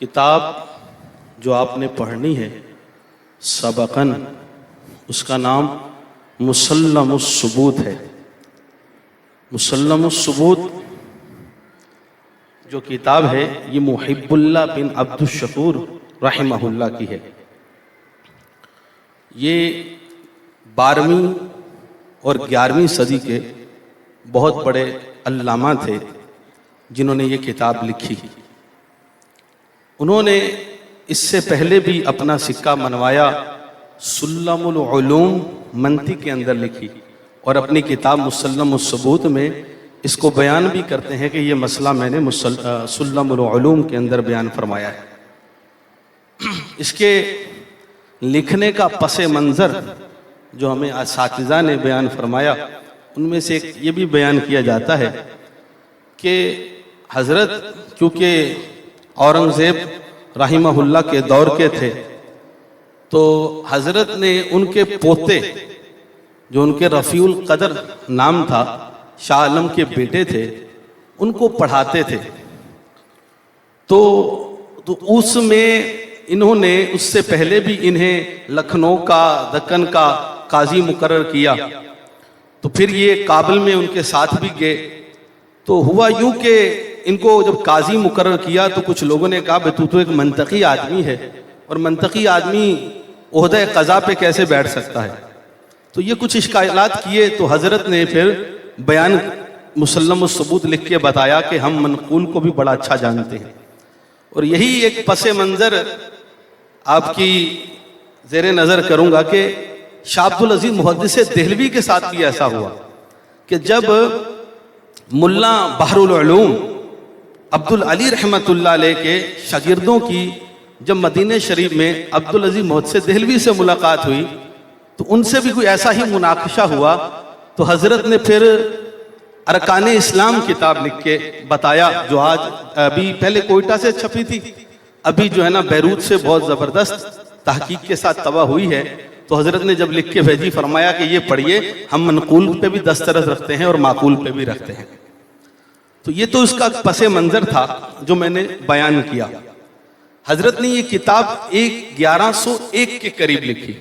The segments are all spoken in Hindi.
किताब जो आपने पढ़नी है सबकन, उसका नाम मुसल्लमुस्सुबूत है। मुसल्लमुस्सुबूत जो किताब है ये मुहिब्बुल्लाह बिन अब्दुश्शकूर रहमहुल्लाह की है। ये 12वीं और 11वीं सदी के बहुत बड़े अल्लामा थे जिन्होंने ये किताब लिखी। उन्होंने इससे पहले भी अपना सिक्का मनवाया सुल्लमुल उलूम मंतिक के अंदर लिखी, और अपनी किताब मुसल्लमुस्सुबूत में इसको बयान भी करते हैं कि ये मसला मैंने सुल्लमुल उलूम के अंदर बयान फरमाया है। इसके लिखने का पसे मंज़र जो हमें असातिज़ा ने बयान फरमाया, उनमें से एक ये भी बयान किया जाता है कि हज़रत क्योंकि औरंगज़ेब रहमहुल्लाह के दौर के थे, तो हज़रत ने उनके पोते जो उनके रफ़ीउल क़दर नाम था, शाह आलम के बेटे थे, उनको पढ़ाते थे। तो उसमें इन्होंने उससे पहले भी इन्हें लखनऊ का, दक्कन का काजी मुकर्रर किया। तो फिर ये काबुल में उनके साथ भी गए। तो हुआ यूं कि इनको जब काजी मुकर्रर किया तो कुछ लोगों ने कहा तू तो एक मंतकी आदमी है, और मंतकी आदमी ओहदे क़ज़ा पे कैसे बैठ सकता है। तो ये कुछ इश्कालात किए। तो हज़रत ने फिर बयान मुसल्लमुस्सुबूत लिख के बताया कि हम मनक़ूल को भी बड़ा अच्छा जानते हैं। और यही एक पसे मंज़र आपकी ज़ेरे नज़र करूँगा कि शाह अब्दुल अज़ीज़ मुहद्दिस देहलवी के साथ भी ऐसा हुआ कि जब मुल्ला बहरुल उलूम अब्दुल अली रहमतुल्लाह अलैह के शागिर्दों की जब मदीने शरीफ में अब्दुल अज़ीज़ मुहद्दिस देहलवी से मुलाकात हुई, तो उनसे भी कोई ऐसा ही मुनाकशा हुआ। तो हज़रत ने फिर अरकान इस्लाम किताब लिख के बताया, जो आज अभी पहले कोयटा से छपी थी, अभी जो है ना बैरूत से बहुत ज़बरदस्त तहकीक के साथ तबाह हुई है। तो हज़रत ने जब लिख के भेजी, फरमाया कि ये पढ़िए, हम मनकूल पे भी दस्तरस रखते हैं और माकूल पे भी रखते हैं। तो ये तो इसका पसे मंज़र था जो मैंने बयान किया। हज़रत ने ये किताब 1101 के करीब लिखी।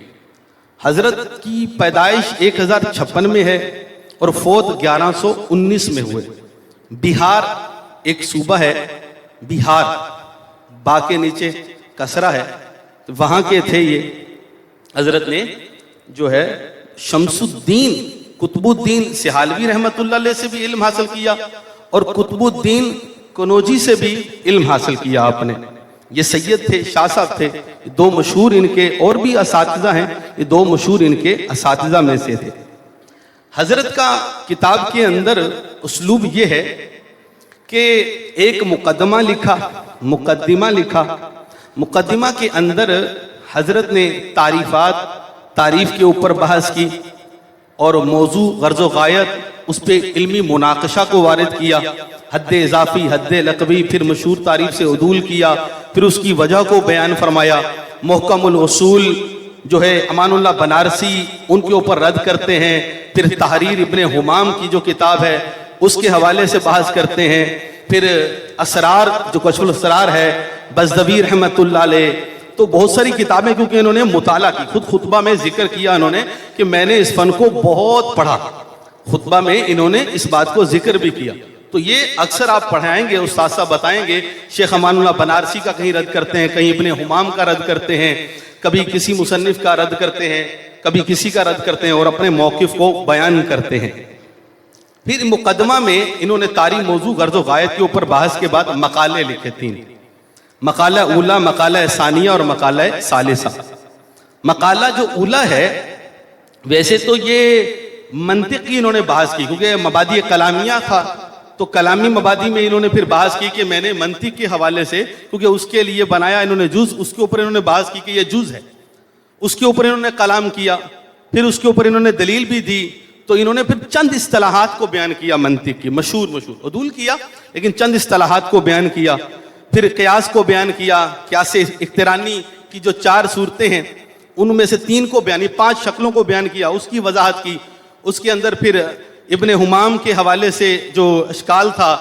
हज़रत की पैदाइश 1056 में है और फौत 1119 में हुए। बिहार एक सूबा है, बिहार बा के नीचे कसरा है, तो वहाँ के थे ये। हज़रत ने जो है शमसुद्दीन कुतुबुद्दीन सिहालवी रहमतुल्लाह अलैह से भी इल्म हासिल किया, और कुतुबुद्दीन कनौजी से भी इल्म हासिल किया आपने। ये सैयद थे, शाह साहब थे, दो मशहूर इनके और भी असातिज़ा हैं, ये दो मशहूर इनके असातिज़ा में से थे। हज़रत का किताब के अंदर उसलूब ये है कि एक मुकदमा लिखा, मुकद्दिमा लिखा। मुकद्दिमा के अंदर हज़रत ने तारीफ़ के ऊपर बहस की, और मौजू गर्ज़ो गायत उस पर इल्मी मुनाकशा को वारिद किया, हद्दे इज़ाफ़ी, हद्दे लक़बी, फिर मशहूर तारीफ़ से उदूल किया, फिर उसकी वजह को बयान फरमाया। मुहकमुल उसूल जो है अमानुल्लाह बनारसी, उनके ऊपर रद्द करते हैं। फिर तहरीर इब्ने हुमाम की जो किताब है उसके हवाले से बहस करते हैं। फिर असरार जो कश्फुल असरार है बज़दवी रहमतुल्लाह अलैह। तो बहुत सारी किताबें, क्योंकि इन्होंने मुताला की, खुद खुतबा में जिक्र किया इन्होंने कि मैंने इस फन को बहुत पढ़ा। खुतबा में इन्होंने इस बात को जिक्र भी किया। तो ये अक्सर आप पढ़ाएंगे, उस्ताद साहब बताएंगे, शेख अमानुल्लाह बनारसी का कहीं रद्द करते हैं, कहीं इब्ने हुमाम का रद्द करते हैं, कभी किसी मुसन्निफ का रद्द करते हैं, कभी किसी का रद्द करते हैं, और अपने मौक़िफ़ को बयान करते हैं। फिर मुकदमा में इन्होंने तारीख़ मौजू गर्ज़ो गायत के ऊपर बहस के बाद मकाले लिखे, 3 मकाला ऊला, मकाला सानिया और मकाला सालिसा। मकाला जो ऊला है, वैसे तो ये मंतिक की इन्होंने बहस की, क्योंकि मबादी कलामिया था, तो कलामी मबादी में इन्होंने फिर बहस की कि मैंने मंतिक के हवाले से, क्योंकि उसके लिए बनाया इन्होंने जुज़, उसके ऊपर इन्होंने बहस की कि ये जुज़ है, उसके ऊपर इन्होंने कलाम किया, फिर उसके ऊपर इन्होंने दलील भी दी। तो इन्होंने फिर चंद इस्तिलाहात को बयान किया मंतिक की, मशहूर उदूल किया, लेकिन चंद इस्तिलाहात को बयान किया। फिर क़ियास को बयान किया, क़ियास इख्तिरानी की जो 4 सूरतें हैं उनमें से 3 को बयान, 5 शक्लों को बयान किया, उसकी वजाहत की। उसके अंदर फिर इब्ने हुमाम के हवाले से जो इश्काल था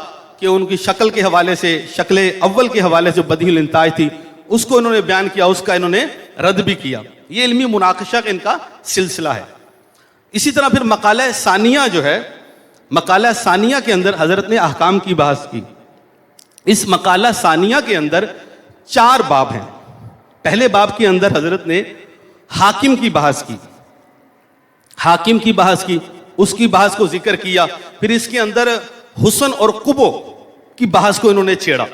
कि उनकी शक्ल के हवाले से, शक्ल अव्वल के हवाले से बदील इंताज थी, उसको इन्होंने बयान किया, उसका इन्होंने रद्द भी किया। ये इल्मी मुनाकशा का इनका सिलसिला है। इसी तरह फिर मकाला सानिया जो है, मकाला सानिया के अंदर हजरत ने अहकाम की बहस की। इस मकाला सानिया के अंदर 4 बाब हैं। पहले बाब के अंदर हजरत ने हाकिम की बहस की, हाकिम की बहस की, उसकी बहस को जिक्र किया। फिर इसके अंदर हुस्न और कुबो की बहस को इन्होंने छेड़ा।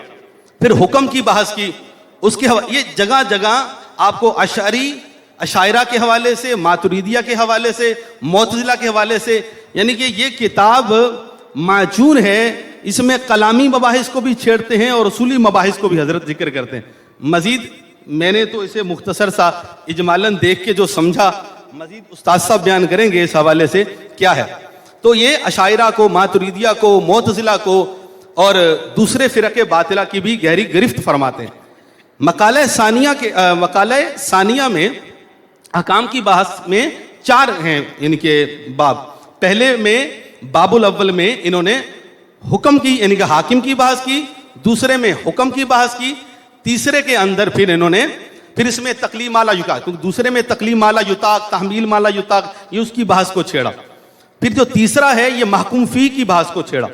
फिर हुक्म की बहस की, उसके ये जगह जगह आपको अशायरा के हवाले से, मातुरीदिया के हवाले से, मुअतज़िला के हवाले से, यानी कि ये किताब माजून है। इसमें कलामी मबाहिस को भी छेड़ते हैं और उसूली मबाहिस को भी हजरत जिक्र करते हैं। मजीद मैंने तो इसे मुख्तसर सा इजमालन देख के जो समझा, मजीद उस्ताद साहब बयान करेंगे इस हवाले से क्या है। तो ये अशायरा को, मातुरीदिया को, मुअतज़िला को और दूसरे फ़िरक़े बातिला की भी गहरी गिरफ्त फरमाते हैं। मकाला सानिया में अहकाम की बहस में 4 हैं यानी कि बाब। पहले में बाबुल अव्वल में इन्होंने हुक्म की यानी कि हाकिम की बहस की, दूसरे में हुक्म की बहस की, तीसरे के अंदर फिर इसमें तकलीम माला युताक, क्योंकि दूसरे में तकलीम माला युताक, तहमील माला युताक, ये उसकी बहस को छेड़ा। फिर जो तीसरा है ये महकुम फी की बहस को छेड़ा।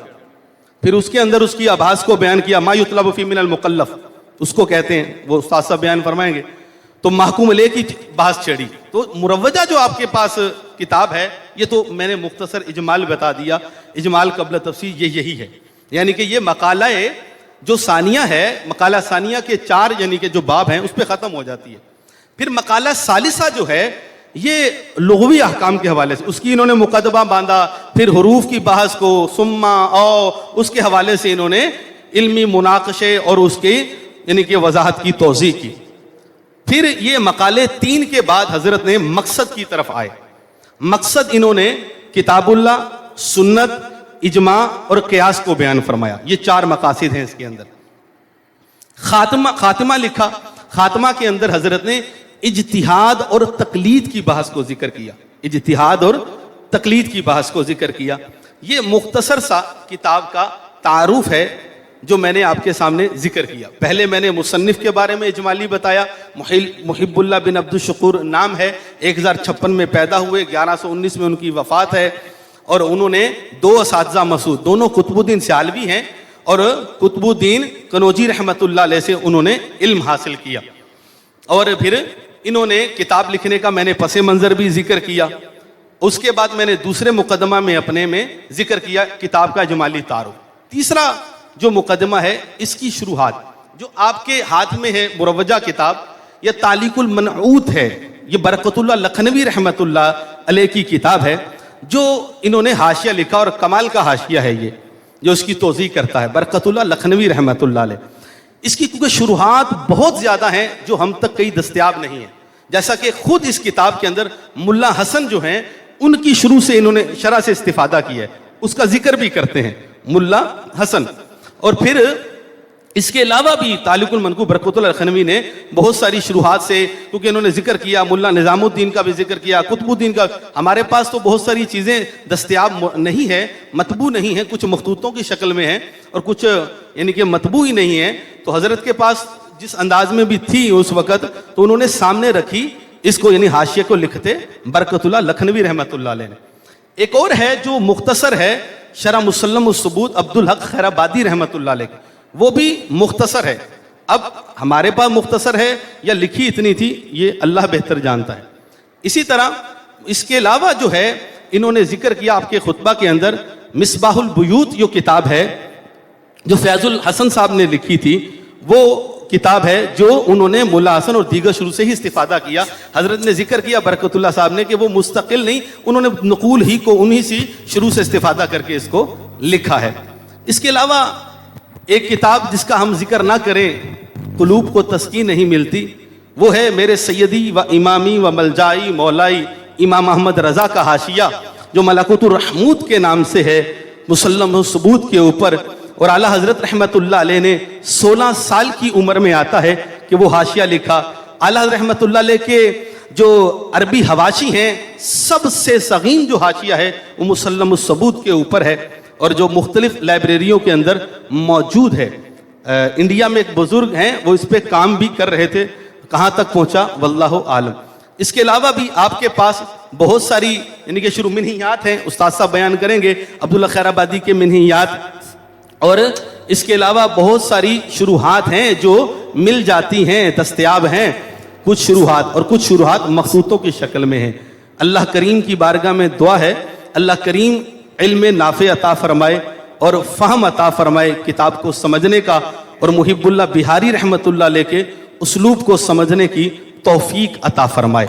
फिर उसके अंदर उसकी आभास को बयान किया, मा युतलब फी मिनल मुकल्लफ उसको कहते हैं, वो उस्ताद साहब बयान फरमाएंगे। तो महकुम ले की बहस छेड़ी। तो मुरव्वजा जो आपके पास किताब है, ये तो मैंने मुख्तसर इजमाल बता दिया, इजमाल कब्ल तफसीर ये यही है। यानी कि ये मकाला जो सानिया है, मकाला सानिया के 4 यानी कि जो बाब हैं उस पर ख़त्म हो जाती है। फिर मकाला सालिसा जो है ये लुग़वी अहकाम के हवाले से, उसकी इन्होंने मुकदमा बांधा। फिर हुरूफ की बहस को, सुम्मा औ उसके हवाले से इन्होंने इल्मी मुनाकशे और उसके यानी कि वजाहत की तोज़ी की। फिर ये मकाले 3 के बाद हजरत ने मकसद की तरफ आए। मकसद इन्होंने किताबुल्लाह, सुन्नत, इजमा और क़ियास को बयान फरमाया। ये 4 मकासिद हैं इसके अंदर। खातिमा लिखा। खातिमा के अंदर हजरत ने इज्तिहाद और तकलीद की बहस को जिक्र किया। इज्तिहाद और तकलीद की बहस को जिक्र किया। ये मुख्तसर सा किताब का तारुफ है जो मैंने आपके सामने जिक्र किया। पहले मैंने मुसन्निफ के बारे में इजमाली बताया। मुहिब्बुल्लाह बिन अब्दुल शकूर नाम है, 1056 में पैदा हुए, 1119 में उनकी वफात है। और उन्होंने 2 असातिज़ा मसूद, दोनों कुतुबुद्दीन सियालवी हैं और कुतुबुद्दीन कनौजी रहमतुल्लाह अलैह से उन्होंने इल्म हासिल किया। और फिर इन्होंने किताब लिखने का मैंने पसे मंज़र भी जिक्र किया। उसके बाद मैंने दूसरे मुकदमा में अपने में जिक्र किया किताब का इजमाली तारुफ। तीसरा जो मुकदमा है, इसकी शुरुआत जो आपके हाथ में है मुरव्वजा किताब, यह तालिकुल मनऊत है। ये बरकतुल्लाह लखनवी रहमतुल्लाह अलैह की किताब है जो इन्होंने हाशिया लिखा, और कमाल का हाशिया है ये जो इसकी तोज़ी करता है, बरकतुल्लाह लखनवी रहमतुल्लाह अलैह। इसकी क्योंकि शुरुआत बहुत ज़्यादा हैं जो हम तक कहीं दस्तयाब नहीं है। जैसा कि खुद इस किताब के अंदर मुल्ला हसन जो हैं उनकी शुरू से इन्होंने शरह से इस्तिफादा किया है, उसका जिक्र भी करते हैं मुल्ला हसन। और फिर इसके अलावा भी तालिकुल मनकूब बरकतुल्लाह लखनवी ने बहुत सारी शुरुआत से, क्योंकि इन्होंने जिक्र किया, मुल्ला निज़ामुद्दीन का भी जिक्र किया, कुतुबुद्दीन का। हमारे पास तो बहुत सारी चीज़ें दस्तयाब नहीं है, मतबू नहीं है, कुछ मखतूतों की शक्ल में है और कुछ यानी कि मतबू ही नहीं है। तो हज़रत के पास जिस अंदाज में भी थी उस वक़्त, तो उन्होंने सामने रखी इसको, यानी हाशिये को लिखते बरकतुल्लाह लखनवी रहमतुल्लाह अलैह ने। एक और है जो मुख्तसर है, शरह मुसल्लम उस-सुबूत अब्दुल हक खैराबादी रहमतुल्लाह अलैह, वो भी मुख्तसर है। अब हमारे पास मुख्तसर है या लिखी इतनी थी, ये अल्लाह बेहतर जानता है। इसी तरह इसके अलावा जो है इन्होंने जिक्र किया आपके खुतबा के अंदर, मिसबाहुल बुयूत जो किताब है जो फैजुल हसन साहब ने लिखी थी, वो किताब है जो उन्होंने मुल्ला हसन और दीगर शुरू से ही इस्तिफादा किया। हजरत ने जिक्र किया बरकतुल्लाह साहब ने कि वो मुस्तकिल नहीं, उन्होंने नकूल ही को उन्हीं से शुरू से इस्तिफादा करके इसको लिखा है। इसके अलावा एक किताब जिसका हम जिक्र ना करें कुलूब को तस्कीन नहीं मिलती, वो है मेरे सैयदी व इमामी व मलजाई मौलाई इमाम अहमद रज़ा का हाशिया, जो मलकुतुर रहमूत के नाम से है, मुसल्लम सबूत के ऊपर। और आला हजरत रहमतुल्लाह अलैह ने 16 साल की उम्र में आता है कि वो हाशिया लिखा। आला हजरत रहमतुल्लाह अलैह के जो अरबी हवाशी हैं, सबसे सगीम जो हाशिया है वो मुसल्लम सबूत के ऊपर है। और जो मुख्तलिफ लाइब्रेरियों के अंदर मौजूद है। इंडिया में एक बुजुर्ग हैं, वो इस पे काम भी कर रहे थे, कहाँ तक पहुँचा वल्लाहु आलम। इसके अलावा भी आपके पास बहुत सारी यानी कि शुरू मिन्हियात हैं, उस्ताद साहब बयान करेंगे अब्दुल्ला खैराबादी के मिन्हियात, और इसके अलावा बहुत सारी शुरुहात हैं जो मिल जाती हैं, दस्तयाब हैं कुछ शुरुहात, और कुछ शुरुहात मखसूतों की शक्ल में हैं। अल्लाह करीम की बारगाह में दुआ है, अल्लाह करीम इल्म नाफ़े अता फरमाए और फ़हम अता फरमाए किताब को समझने का, और मुहिब्बुल्लाह बिहारी रहमतुल्लाह अलैह के उसलूब को समझने की तौफीक अता फरमाए।